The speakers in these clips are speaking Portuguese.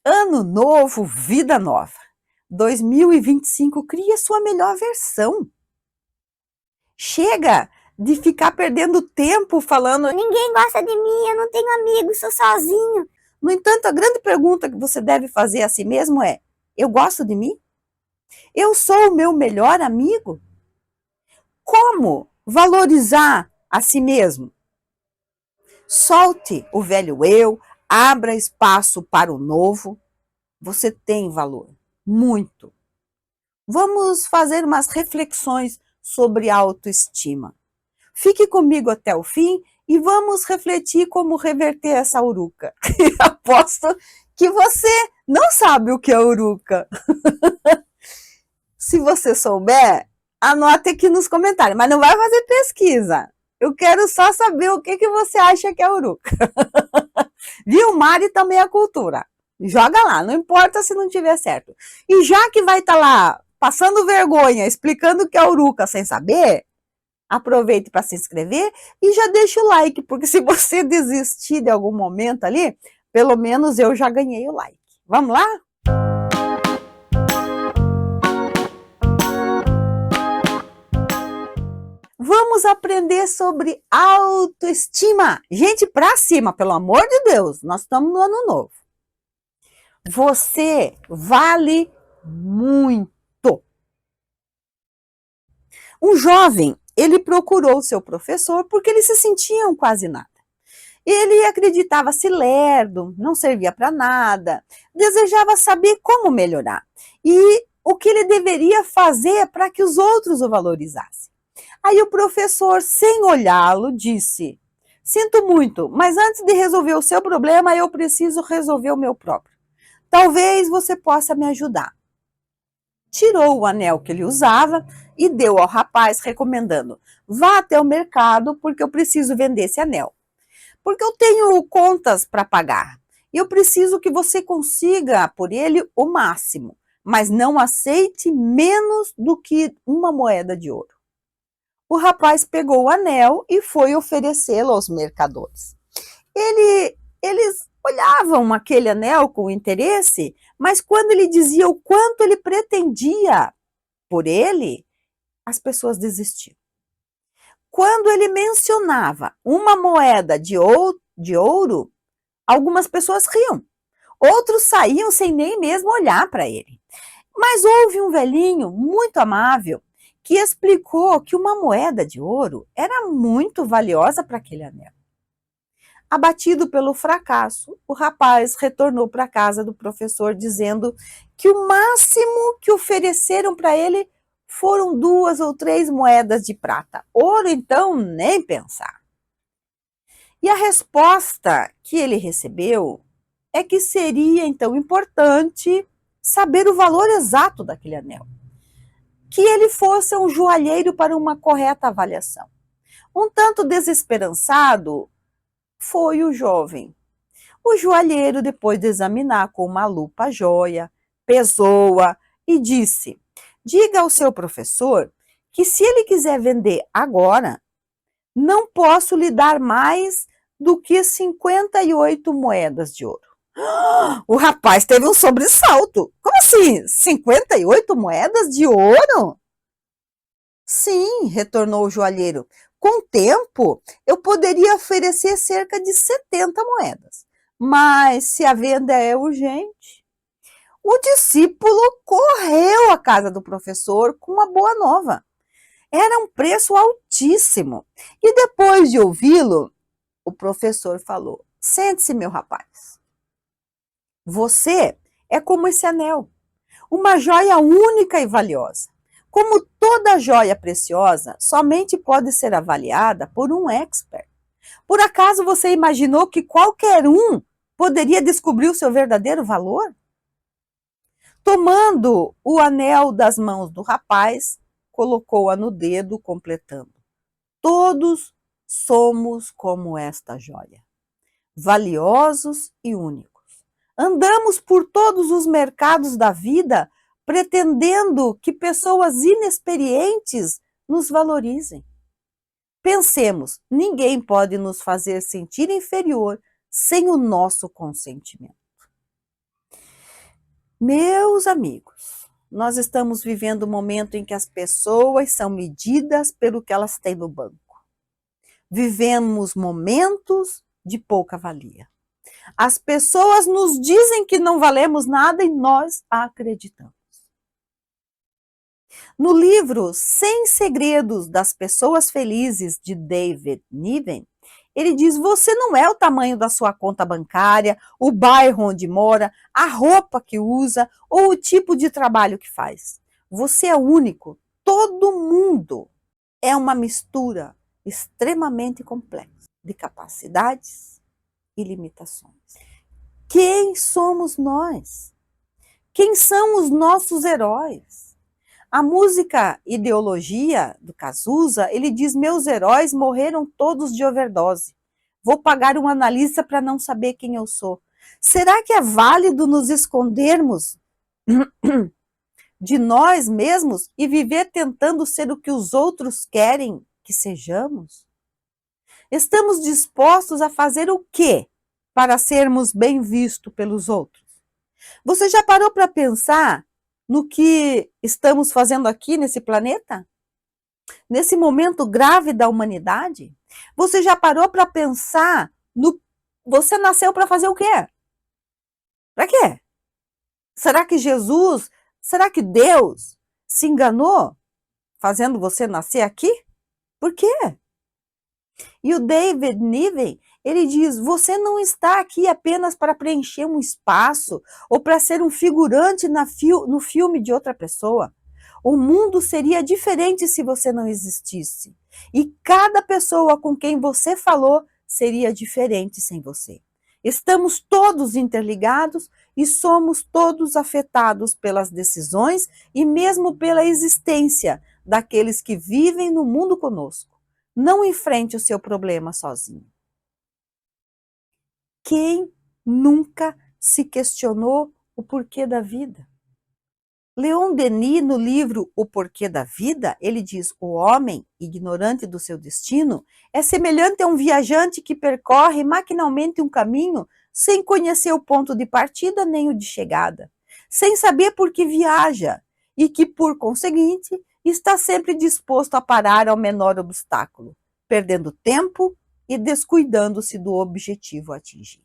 Ano novo, vida nova. 2025 cria sua melhor versão. Chega de ficar perdendo tempo falando ninguém gosta de mim, eu não tenho amigos, sou sozinho. No entanto, a grande pergunta que você deve fazer a si mesmo é: eu gosto de mim? Eu sou o meu melhor amigo? Como valorizar a si mesmo? Solte o velho eu, abra espaço para o novo. Você tem valor, muito. Vamos fazer umas reflexões sobre autoestima. Fique comigo até o fim e vamos refletir como reverter essa uruca. Aposto que você não sabe o que é uruca. Se você souber, anote aqui nos comentários, mas não vai fazer pesquisa. Eu quero só saber o que você acha que é uruca. Viu? Mari também é cultura. Joga lá, não importa se não tiver certo. E já que vai estar lá passando vergonha, explicando o que é uruca sem saber, aproveite para se inscrever e já deixa o like, porque se você desistir de algum momento ali, pelo menos eu já ganhei o like. Vamos lá? Vamos aprender sobre autoestima. Gente, pra cima, pelo amor de Deus, nós estamos no ano novo. Você vale muito. Um jovem, ele procurou seu professor porque ele se sentia um quase nada. Ele acreditava-se lerdo, não servia para nada, desejava saber como melhorar e o que ele deveria fazer para que os outros o valorizassem. Aí o professor, sem olhá-lo, disse: sinto muito, mas antes de resolver o seu problema, eu preciso resolver o meu próprio. Talvez você possa me ajudar. Tirou o anel que ele usava e deu ao rapaz, recomendando: vá até o mercado porque eu preciso vender esse anel. Porque eu tenho contas para pagar. E eu preciso que você consiga por ele o máximo, mas não aceite menos do que uma moeda de ouro. O rapaz pegou o anel e foi oferecê-lo aos mercadores. Eles olhavam aquele anel com interesse, mas quando ele dizia o quanto ele pretendia por ele, as pessoas desistiam. Quando ele mencionava uma moeda de ouro, algumas pessoas riam. Outros saíam sem nem mesmo olhar para ele. Mas houve um velhinho muito amável que explicou que uma moeda de ouro era muito valiosa para aquele anel. Abatido pelo fracasso, o rapaz retornou para a casa do professor dizendo que o máximo que ofereceram para ele foram 2 ou 3 moedas de prata. Ouro, então, nem pensar. E a resposta que ele recebeu é que seria, então, importante saber o valor exato daquele anel. Que ele fosse um joalheiro para uma correta avaliação. Um tanto desesperançado foi o jovem. O joalheiro, depois de examinar com uma lupa a joia, pesou-a e disse: diga ao seu professor que se ele quiser vender agora, não posso lhe dar mais do que 58 moedas de ouro. O rapaz teve um sobressalto. Como assim? 58 moedas de ouro? Sim, retornou o joalheiro. Com o tempo, eu poderia oferecer cerca de 70 moedas. Mas se a venda é urgente. O discípulo correu à casa do professor com uma boa nova. Era um preço altíssimo. E depois de ouvi-lo, o professor falou: sente-se, meu rapaz. Você é como esse anel, uma joia única e valiosa. Como toda joia preciosa, somente pode ser avaliada por um expert. Por acaso você imaginou que qualquer um poderia descobrir o seu verdadeiro valor? Tomando o anel das mãos do rapaz, colocou-a no dedo, completando: todos somos como esta joia, valiosos e únicos. Andamos por todos os mercados da vida pretendendo que pessoas inexperientes nos valorizem. Pensemos, ninguém pode nos fazer sentir inferior sem o nosso consentimento. Meus amigos, nós estamos vivendo um momento em que as pessoas são medidas pelo que elas têm no banco. Vivemos momentos de pouca valia. As pessoas nos dizem que não valemos nada e nós acreditamos. No livro 100 Segredos das Pessoas Felizes, de David Niven, ele diz: você não é o tamanho da sua conta bancária, o bairro onde mora, a roupa que usa ou o tipo de trabalho que faz. Você é único. Todo mundo é uma mistura extremamente complexa de capacidades e limitações. Quem somos nós? Quem são os nossos heróis? A música Ideologia, do Cazuza, ele diz: meus heróis morreram todos de overdose. Vou pagar um analista para não saber quem eu sou. Será que é válido nos escondermos de nós mesmos e viver tentando ser o que os outros querem que sejamos? Estamos dispostos a fazer o quê para sermos bem vistos pelos outros? Você já parou para pensar no que estamos fazendo aqui nesse planeta? Nesse momento grave da humanidade? Você já parou para pensar no... Você nasceu para fazer o quê? Para quê? Será que Deus se enganou fazendo você nascer aqui? Por quê? E o David Niven, ele diz: você não está aqui apenas para preencher um espaço ou para ser um figurante no filme de outra pessoa. O mundo seria diferente se você não existisse. E cada pessoa com quem você falou seria diferente sem você. Estamos todos interligados e somos todos afetados pelas decisões e mesmo pela existência daqueles que vivem no mundo conosco. Não enfrente o seu problema sozinho. Quem nunca se questionou o porquê da vida? Leon Denis, no livro O Porquê da Vida, ele diz: o homem, ignorante do seu destino, é semelhante a um viajante que percorre maquinalmente um caminho sem conhecer o ponto de partida nem o de chegada, sem saber por que viaja e que, por conseguinte, está sempre disposto a parar ao menor obstáculo, perdendo tempo e descuidando-se do objetivo a atingir.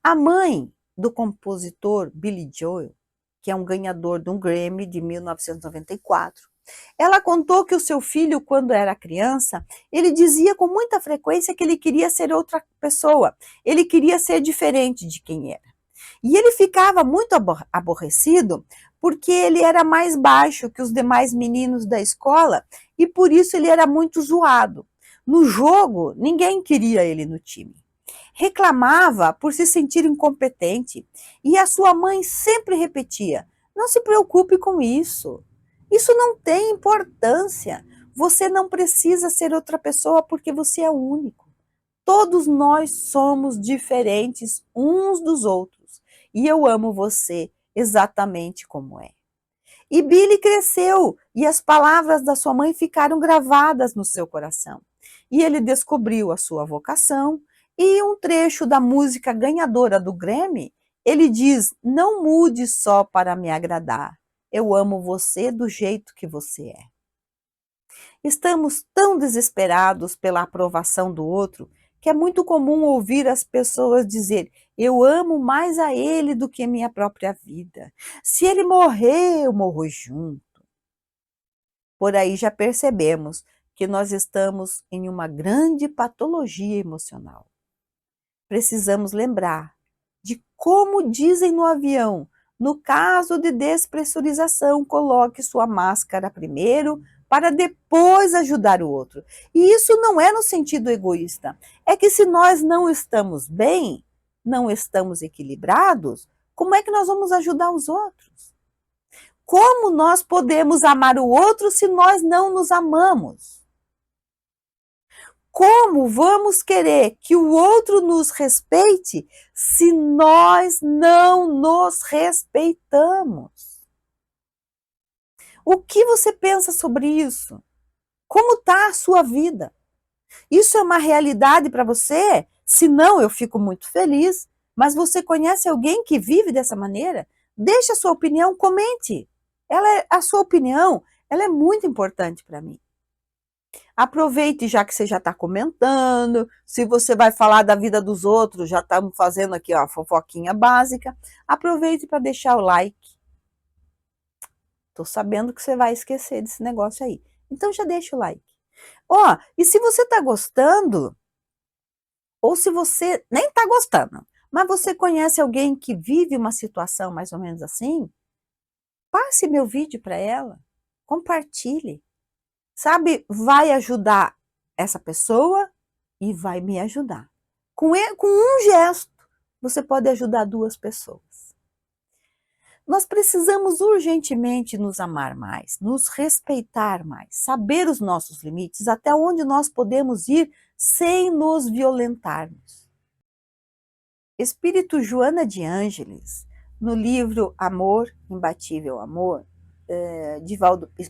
A mãe do compositor Billy Joel, que é um ganhador de um Grammy de 1994, ela contou que o seu filho, quando era criança, ele dizia com muita frequência que ele queria ser outra pessoa, ele queria ser diferente de quem era. E ele ficava muito aborrecido porque ele era mais baixo que os demais meninos da escola e por isso ele era muito zoado. No jogo, ninguém queria ele no time. Reclamava por se sentir incompetente e a sua mãe sempre repetia: não se preocupe com isso. Isso não tem importância. Você não precisa ser outra pessoa porque você é único. Todos nós somos diferentes uns dos outros e eu amo você exatamente como é. E Billy cresceu e as palavras da sua mãe ficaram gravadas no seu coração. E ele descobriu a sua vocação e um trecho da música ganhadora do Grammy, ele diz: não mude só para me agradar, eu amo você do jeito que você é. Estamos tão desesperados pela aprovação do outro que é muito comum ouvir as pessoas dizer: eu amo mais a ele do que a minha própria vida. Se ele morrer, eu morro junto. Por aí já percebemos que nós estamos em uma grande patologia emocional. Precisamos lembrar de como dizem no avião: no caso de despressurização, coloque sua máscara primeiro para depois ajudar o outro. E isso não é no sentido egoísta. É que se nós não estamos bem, não estamos equilibrados, como é que nós vamos ajudar os outros? Como nós podemos amar o outro se nós não nos amamos? Como vamos querer que o outro nos respeite se nós não nos respeitamos? O que você pensa sobre isso? Como está a sua vida? Isso é uma realidade para você? Se não, eu fico muito feliz. Mas você conhece alguém que vive dessa maneira? Deixe a sua opinião, comente. A sua opinião, ela é muito importante para mim. Aproveite já que você já está comentando, se você vai falar da vida dos outros, já estamos fazendo aqui ó, a fofoquinha básica, aproveite para deixar o like. Estou sabendo que você vai esquecer desse negócio aí. Então já deixa o like. Ó, e se você está gostando, ou se você nem está gostando, mas você conhece alguém que vive uma situação mais ou menos assim, passe meu vídeo para ela, compartilhe. Sabe, vai ajudar essa pessoa e vai me ajudar. Com um gesto, você pode ajudar 2 pessoas. Nós precisamos urgentemente nos amar mais, nos respeitar mais, saber os nossos limites, até onde nós podemos ir sem nos violentarmos. Espírito Joana de Ângeles, no livro Amor, Imbatível Amor,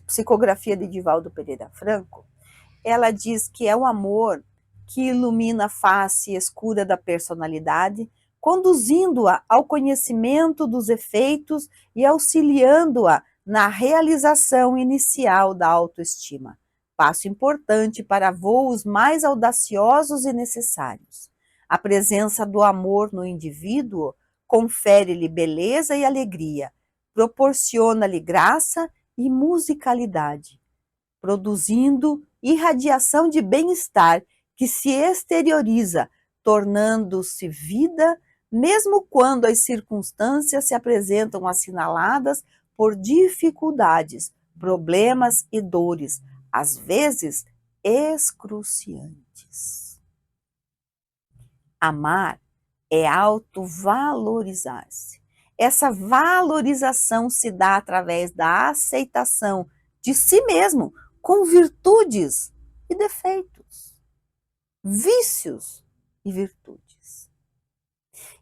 psicografia de Divaldo Pereira Franco, ela diz que é o amor que ilumina a face escura da personalidade, conduzindo-a ao conhecimento dos efeitos e auxiliando-a na realização inicial da autoestima, passo importante para voos mais audaciosos e necessários. A presença do amor no indivíduo confere-lhe beleza e alegria, proporciona-lhe graça e musicalidade, produzindo irradiação de bem-estar que se exterioriza, tornando-se vida, mesmo quando as circunstâncias se apresentam assinaladas por dificuldades, problemas e dores, às vezes excruciantes. Amar é autovalorizar-se. Essa valorização se dá através da aceitação de si mesmo, com virtudes e defeitos, vícios e virtudes.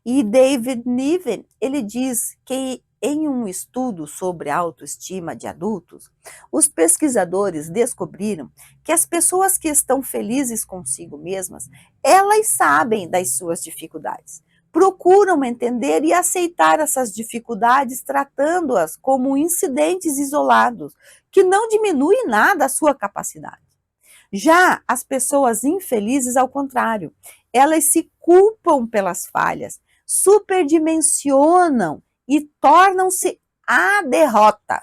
E David Niven, ele diz que em um estudo sobre a autoestima de adultos, os pesquisadores descobriram que as pessoas que estão felizes consigo mesmas, elas sabem das suas dificuldades, procuram entender e aceitar essas dificuldades, tratando-as como incidentes isolados, que não diminuem nada a sua capacidade. Já as pessoas infelizes, ao contrário, elas se culpam pelas falhas, superdimensionam e tornam-se a derrota,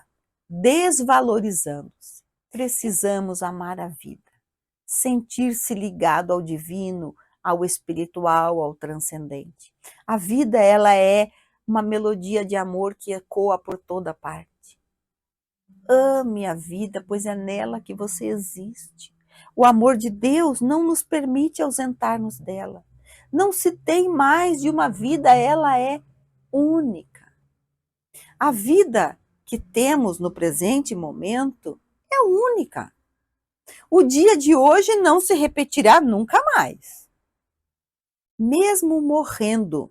desvalorizando-se. Precisamos amar a vida, sentir-se ligado ao divino, ao espiritual, ao transcendente. A vida, ela é uma melodia de amor que ecoa por toda parte. Ame a vida, pois é nela que você existe. O amor de Deus não nos permite ausentar-nos dela. Não se tem mais de uma vida, ela é única. A vida que temos no presente momento é única. O dia de hoje não se repetirá nunca mais. Mesmo morrendo,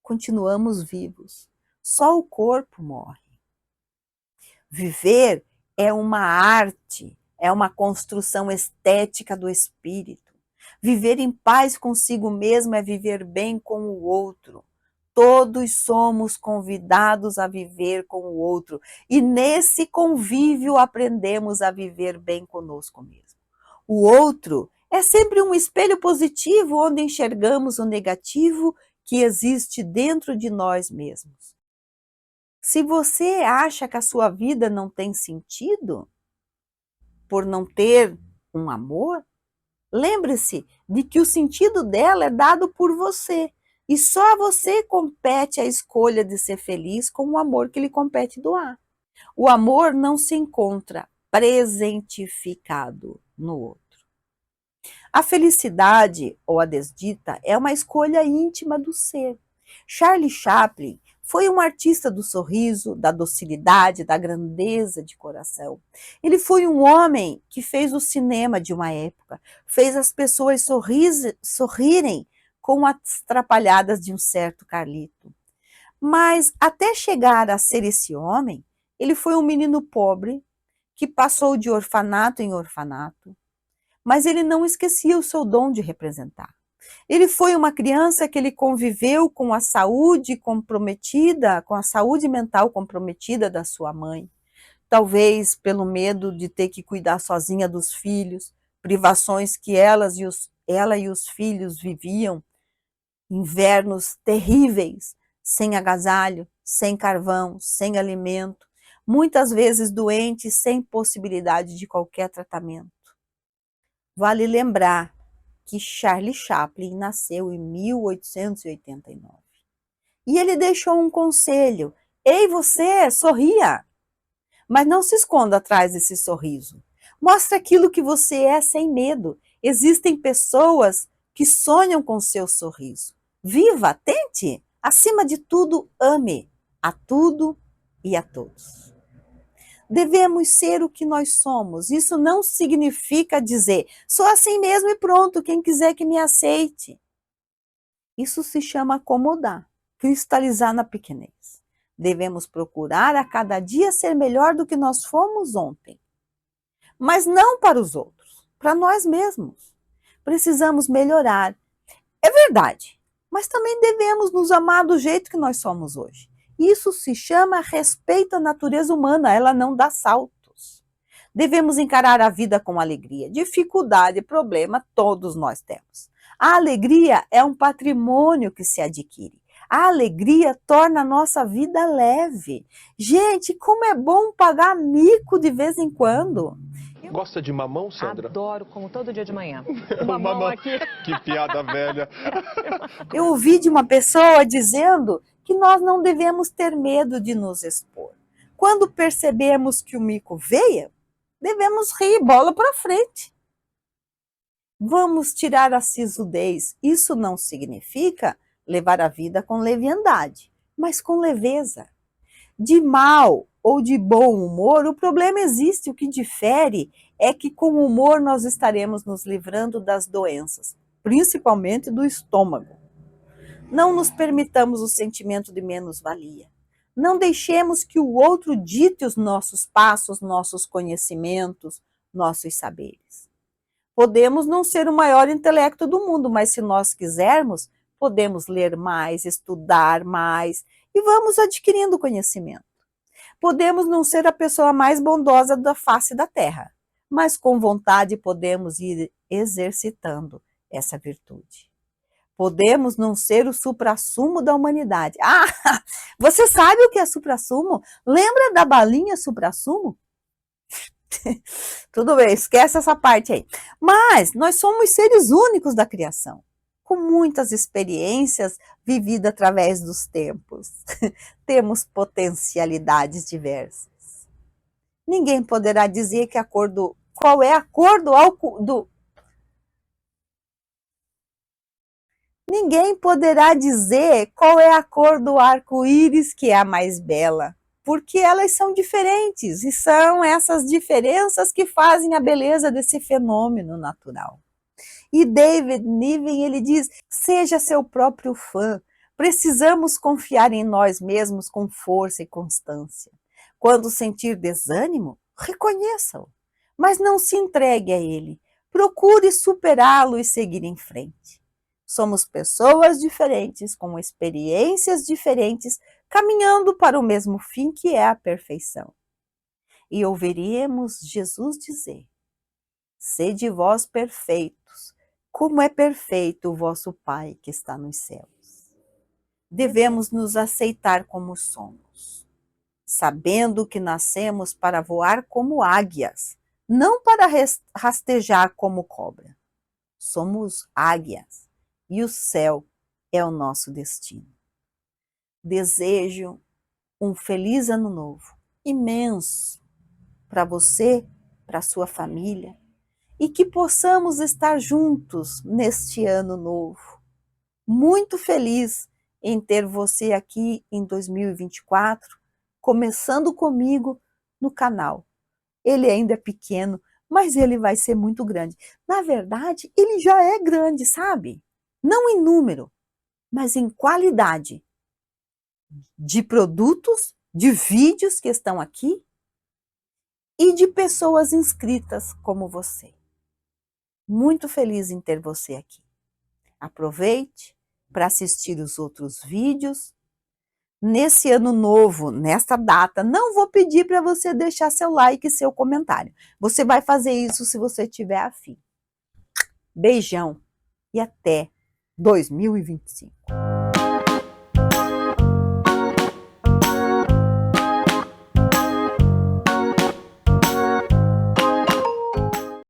continuamos vivos. Só o corpo morre. Viver é uma arte, é uma construção estética do espírito. Viver em paz consigo mesmo é viver bem com o outro. Todos somos convidados a viver com o outro e nesse convívio aprendemos a viver bem conosco mesmo. O outro é sempre um espelho positivo onde enxergamos o negativo que existe dentro de nós mesmos. Se você acha que a sua vida não tem sentido por não ter um amor, lembre-se de que o sentido dela é dado por você. E só a você compete a escolha de ser feliz com o amor que lhe compete doar. O amor não se encontra presentificado no outro. A felicidade, ou a desdita, é uma escolha íntima do ser. Charlie Chaplin foi um artista do sorriso, da docilidade, da grandeza de coração. Ele foi um homem que fez o cinema de uma época, fez as pessoas sorrirem com as trapalhadas de um certo Carlito. Mas até chegar a ser esse homem, ele foi um menino pobre que passou de orfanato em orfanato, mas ele não esquecia o seu dom de representar. Ele foi uma criança que ele conviveu com a saúde comprometida, com a saúde mental comprometida da sua mãe. Talvez pelo medo de ter que cuidar sozinha dos filhos, privações que ela e os filhos viviam, invernos terríveis, sem agasalho, sem carvão, sem alimento, muitas vezes doentes, sem possibilidade de qualquer tratamento. Vale lembrar que Charlie Chaplin nasceu em 1889. E ele deixou um conselho: ei, você, sorria! Mas não se esconda atrás desse sorriso. Mostre aquilo que você é sem medo. Existem pessoas que sonham com seu sorriso. Viva, tente! Acima de tudo, ame a tudo e a todos. Devemos ser o que nós somos. Isso não significa dizer, sou assim mesmo e pronto, quem quiser que me aceite. Isso se chama acomodar, cristalizar na pequenez. Devemos procurar a cada dia ser melhor do que nós fomos ontem. Mas não para os outros, para nós mesmos. Precisamos melhorar. É verdade, mas também devemos nos amar do jeito que nós somos hoje. Isso se chama respeito à natureza humana, ela não dá saltos. Devemos encarar a vida com alegria. Dificuldade, problema, todos nós temos. A alegria é um patrimônio que se adquire. A alegria torna a nossa vida leve. Gente, como é bom pagar mico de vez em quando. Gosta de mamão, Sandra? Adoro, como todo dia de manhã. Mamão aqui. Que piada velha. Eu ouvi de uma pessoa dizendo que nós não devemos ter medo de nos expor. Quando percebemos que o mico veio, devemos rir, bola para frente. Vamos tirar a sisudez. Isso não significa levar a vida com leviandade, mas com leveza. De mal ou de bom humor, o problema existe. O que difere é que com o humor nós estaremos nos livrando das doenças, principalmente do estômago. Não nos permitamos o sentimento de menos-valia. Não deixemos que o outro dite os nossos passos, nossos conhecimentos, nossos saberes. Podemos não ser o maior intelecto do mundo, mas se nós quisermos, podemos ler mais, estudar mais e vamos adquirindo conhecimento. Podemos não ser a pessoa mais bondosa da face da terra, mas com vontade podemos ir exercitando essa virtude. Podemos não ser o suprassumo da humanidade. Ah, você sabe o que é suprassumo? Lembra da balinha suprassumo? Tudo bem, esquece essa parte aí. Mas nós somos seres únicos da criação, com muitas experiências vividas através dos tempos. Temos potencialidades diversas. Ninguém poderá dizer que qual é a cor do Ninguém poderá dizer qual é a cor do arco-íris que é a mais bela, porque elas são diferentes e são essas diferenças que fazem a beleza desse fenômeno natural. E David Niven, ele diz, seja seu próprio fã, precisamos confiar em nós mesmos com força e constância. Quando sentir desânimo, reconheça-o, mas não se entregue a ele, procure superá-lo e seguir em frente. Somos pessoas diferentes, com experiências diferentes, caminhando para o mesmo fim que é a perfeição. E ouviremos Jesus dizer, sede vós perfeitos, como é perfeito o vosso Pai que está nos céus. Devemos nos aceitar como somos, sabendo que nascemos para voar como águias, não para rastejar como cobra. Somos águias e o céu é o nosso destino. Desejo um feliz ano novo, imenso, para você, para sua família, e que possamos estar juntos neste ano novo. Muito feliz em ter você aqui em 2024, começando comigo no canal. Ele ainda é pequeno, mas ele vai ser muito grande. Na verdade, ele já é grande, sabe? Não em número, mas em qualidade de produtos, de vídeos que estão aqui e de pessoas inscritas como você. Muito feliz em ter você aqui. Aproveite para assistir os outros vídeos. Nesse ano novo, nesta data, não vou pedir para você deixar seu like e seu comentário. Você vai fazer isso se você tiver afim. Beijão e até 2025.